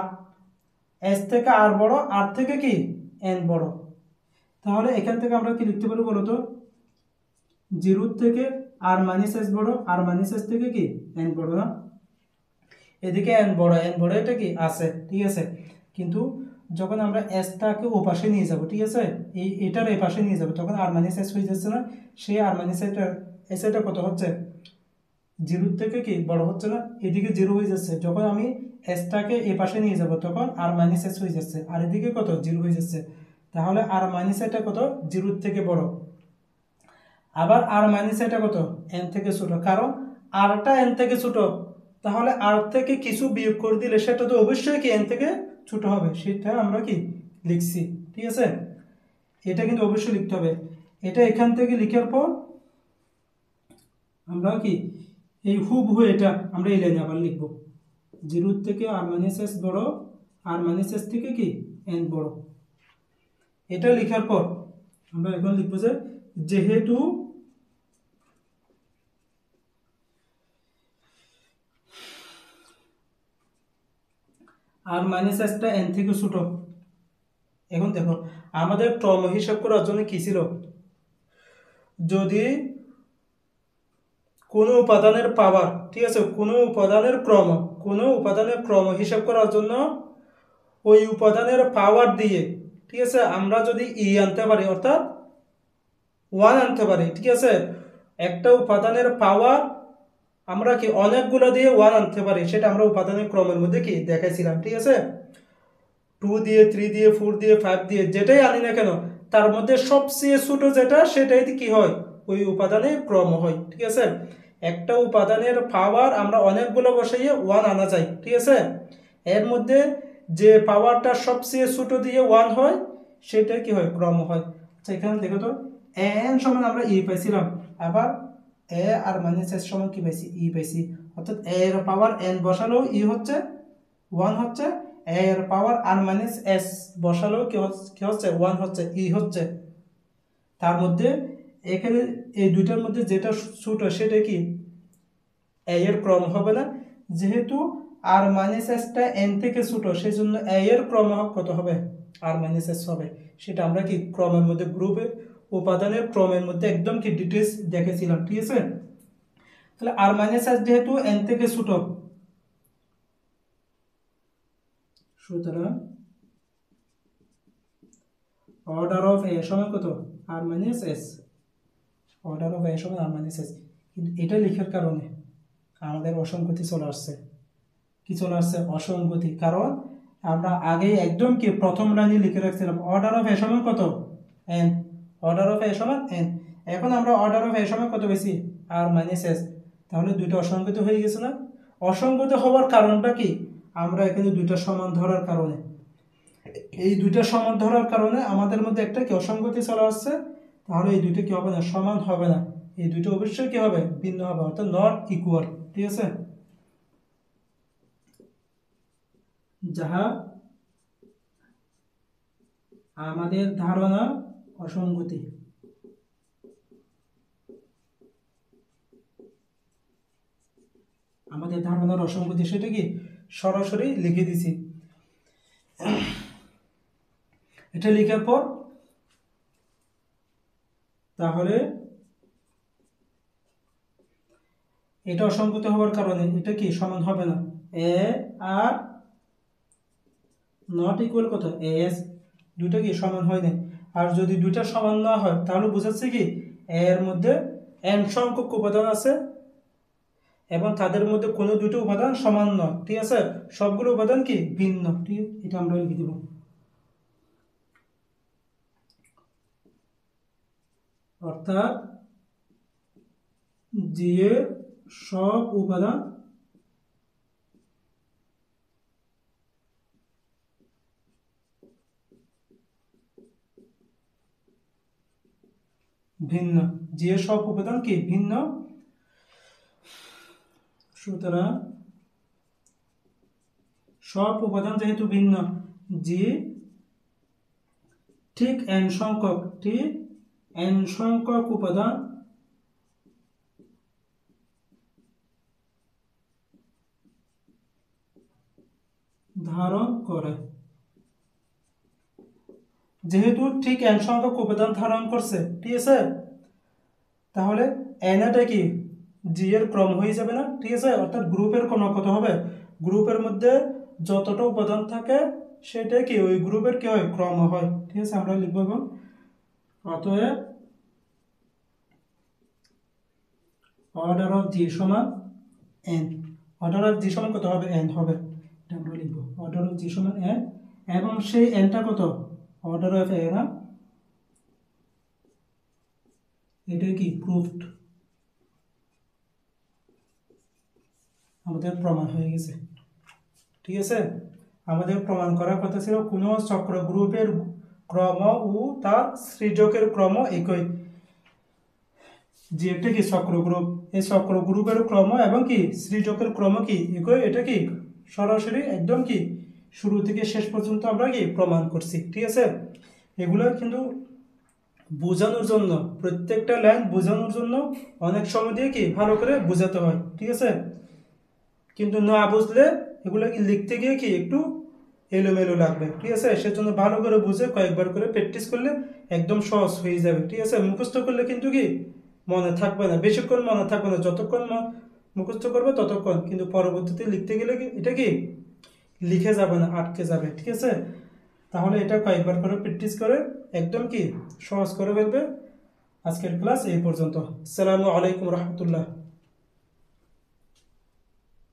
এস থেকে আর বড়, আর থেকে কি এন বড়। তাহলে এখান থেকে আমরা কি লিখতে পারি বলো তো, জিরো থেকে আর মাইনাস এস বড়, আর মাইনাস এস থেকে কি এন বড় না, এদিকে এন বড়, এন বড় এটা কি আছে। ঠিক আছে, কিন্তু যখন আমরা এসটাকে ও পাশে নিয়ে যাব, ঠিক আছে, এটার এই পাশে নিয়ে যাব, তখন আর মাইনাস এস হয়ে যাচ্ছে না, সেই আর মাইনাস এস এটা কত হচ্ছে, জিরোর থেকে কি বড় হচ্ছে না, এদিকে জিরো হয়ে যাচ্ছে। যখন আমি এসটাকে এ পাশে নিয়ে যাব তখন আর মাইনাস এস হয়ে যাচ্ছে, আর এদিকে কত জিরো হয়ে যাচ্ছে। তাহলে আর মাইনাস এটা কত, জিরোর থেকে বড়। আবার আর মাইনাস এটা কত, এন থেকে ছোট, কারণ আরটা এন থেকে ছোট। তাহলে আর থেকে কিছু বিয়োগ করে দিলে সেটা তো অবশ্যই কি এন থেকে ছোট হবে, সেটা আমরা কি লিখছি। ঠিক আছে, এটা কিন্তু অবশ্যই লিখতে হবে। এটা এখান থেকে লিখার পর আমরা কি এই হুবহু এটা আমরা এই লাইনে আবার লিখব, জিরোর থেকে আর মাইনাস এস বড়, আর মাইনাস এস থেকে কি এন বড়। এটা লেখার পর আমরা এখন লিখবো যে যেহেতু আর মাইনাস এসটা এন থেকে ছোট। এখন দেখো আমাদের ক্রম হিসাব করার জন্য কি ছিল, যদি কোনো উপাদানের পাওয়ার, ঠিক আছে, কোনো উপাদানের ক্রম হিসাব করার জন্য ওই উপাদানের পাওয়ার দিয়ে, ঠিক আছে, আমরা যদি ই আনতে পারি, অর্থাৎ ওয়ান আনতে পারি। ঠিক আছে, একটা উপাদানের পাওয়ার আমরা কি অনেকগুলো দিয়ে ওয়ান আনতে পারি, সেটা আমরা উপাদানের ক্রমের মধ্যে কি দেখাইছিলাম। ঠিক আছে, 2 দিয়ে, 3 দিয়ে, 4 দিয়ে, 5 দিয়ে, যেটাই আনি না কেন তার মধ্যে সবচেয়ে ছোট যেটা, সেটাই কি হয়, ওই উপাদানের ক্রম হয়। ঠিক আছে, একটা উপাদানের পাওয়ার আমরা অনেকগুলো বসাইয়ে ওয়ান আনা যায়। ঠিক আছে, এর মধ্যে যে পাওয়ারটা সবচেয়ে ছোট দিয়ে ওয়ান হয় সেটা কি হয়, ক্রম হয়। আচ্ছা এখানে দেখো তো, এন সমান আমরা ই পাইছিলাম, আবার এ আর মাইনাস এস সমান কি পাইছি, ই পাইছি, অর্থাৎ এ এর পাওয়ার এন বসালেও ই হচ্ছে, ওয়ান হচ্ছে, এর পাওয়ার আর মাইনাস এস বসালেও কি হচ্ছে, ওয়ান হচ্ছে, ই হচ্ছে। তার মধ্যে এখানে এই দুইটার মধ্যে যেটা ছোট সেটা কি এ এর ক্রম হবে না, যেহেতু আর মাইনাস এসটা এন থেকে ছোট, সেই জন্য এ এর ক্রম কত হবে, আর মাইনাস এস হবে। সেটা আমরা কি ক্রমের মধ্যে গ্রুপে উপাদানের ক্রমের মধ্যে একদম কি ডিটেলস দেখেছিলাম, ঠিক আছে। তাহলে আর মাইনাস এস যেহেতু এন থেকে ছোট, সুতরাং অর্ডার অফ এ সমান কত, আর মাইনাস এস। অর্ডার অফ এ সমান আর মাইনাস এস। কিন্তু এটা লেখার কারণে আমাদের অসঙ্গতি চলে আসছে। কি চলে আসছে, অসঙ্গতি। কারণ আমরা আগে একদম কি প্রথম লাইনে লিখে রাখছিলাম অর্ডার অফ এ সমান কত, এন। অর্ডার অফ এ সমান এন। এখন আমরা অর্ডার অফ এ সমান কত বেশি, আর মাইনাস এস। তাহলে দুইটা অসঙ্গতি হয়ে গেছে না। অসঙ্গতি হওয়ার কারণটা কি, আমরা এখানে দুইটা সমান ধরার কারণে, এই দুইটা সমান ধরার কারণে আমাদের মধ্যে একটা কি অসঙ্গতি চলে আসছে। তাহলে এই দুইটা কি হবে না, সমান হবে না। এই দুইটা অবশ্যই কি হবে, ভিন্ন হবে, অর্থাৎ নট ইকুয়াল, ঠিক আছে। যাহা আমাদের ধারণা অসঙ্গতি। আমাদের ধারণার অসঙ্গতি সেটা কি সরাসরি লিখে দিছি। এটা লেখার পর তাহলে এটা অসঙ্গতি হওয়ার কারণে এটা কি সমান হবে না, এ আর নট ইকুয়াল কত, এস। দুইটা কি সমান হয় না। আর যদি দুইটা সমান না হয় তাহলে বোঝাচ্ছে কি এর মধ্যে এন সংখ্যক উপাদান আছে এবং তাদের মধ্যে কোনো দুটো উপাদান সমান নয়, ঠিক আছে। সবগুলো উপাদান কি ভিন্ন, ঠিক। এটা আমরা লিখে দেব, অর্থাৎ জি এর সব উপাদান ভিন্ন। জি এর সব উপাদান কি ভিন্ন। সুতরাং সব উপাদান যেহেতু ভিন্ন, জি ঠিক এন সংখ্যক, ঠিক এন সংখ্যক উপাদান ধারণ করে। যেহেতু ঠিক এন সংখ্যক উপাদান ধারণ করছে, ঠিক আছে, তাহলে এন এটা কি জি এর ক্রম হয়ে যাবে না, ঠিক আছে। অর্থাৎ গ্রুপের কোন কত হবে, গ্রুপের মধ্যে যতটা উপাদান থাকে সেটা কি ওই গ্রুপের কি হয়, ক্রম হয়, ঠিক আছে। আমরা লিখবো এখন অতএব অর্ডার অফ জি সমান এন। অর্ডার অফ জি সমান কত হবে, এন হবে। এটা আমরা লিখবো অর্ডার অফ জি সমান এন। এবং সেই এনটা কত, অর্ডার অফ এ না, এটা কি প্রুফড, আমাদের প্রমাণ হয়ে গেছে, ঠিক আছে। আমাদের প্রমাণ করার কথা ছিল কোনো চক্র গ্রুপের ক্রম ও তার সৃজকের ক্রম একই। যে একটা কি চক্র গ্রুপ, এই চক্র গ্রুপের ক্রম এবং কি সৃজকের ক্রম কি একই। এটা কি সরাসরি একদম কি শুরু থেকে শেষ পর্যন্ত আমরা কি প্রমাণ করছি, ঠিক আছে। এগুলো কিন্তু বোঝানোর জন্য, প্রত্যেকটা লাইন বোঝানোর জন্য অনেক সময় দিয়ে কি ভালো করে বোঝাতে হয়, ঠিক আছে। কিন্তু না বুঝলে এগুলো কি লিখতে গিয়ে কি একটু এলোমেলো লাগবে, ঠিক আছে। সেজন্য ভালো করে বুঝে কয়েকবার করে প্র্যাকটিস করলে একদম সহজ হয়ে যাবে, ঠিক আছে। মুখস্থ করলে কিন্তু কি মনে থাকবে না, বেশিক্ষণ মনে থাকবে না। যতক্ষণ মুখস্থ করবে ততক্ষণ, কিন্তু পরবর্তীতে লিখতে গেলে এটা কি লিখে যাবে না, আটকে যাবে, ঠিক আছে। তাহলে এটা কয়েকবার করে প্র্যাকটিস করে একদম কি সহজ করে ফেলবে। আজকের ক্লাস এই পর্যন্ত। আসসালামু আলাইকুম রহমতুল্লাহ।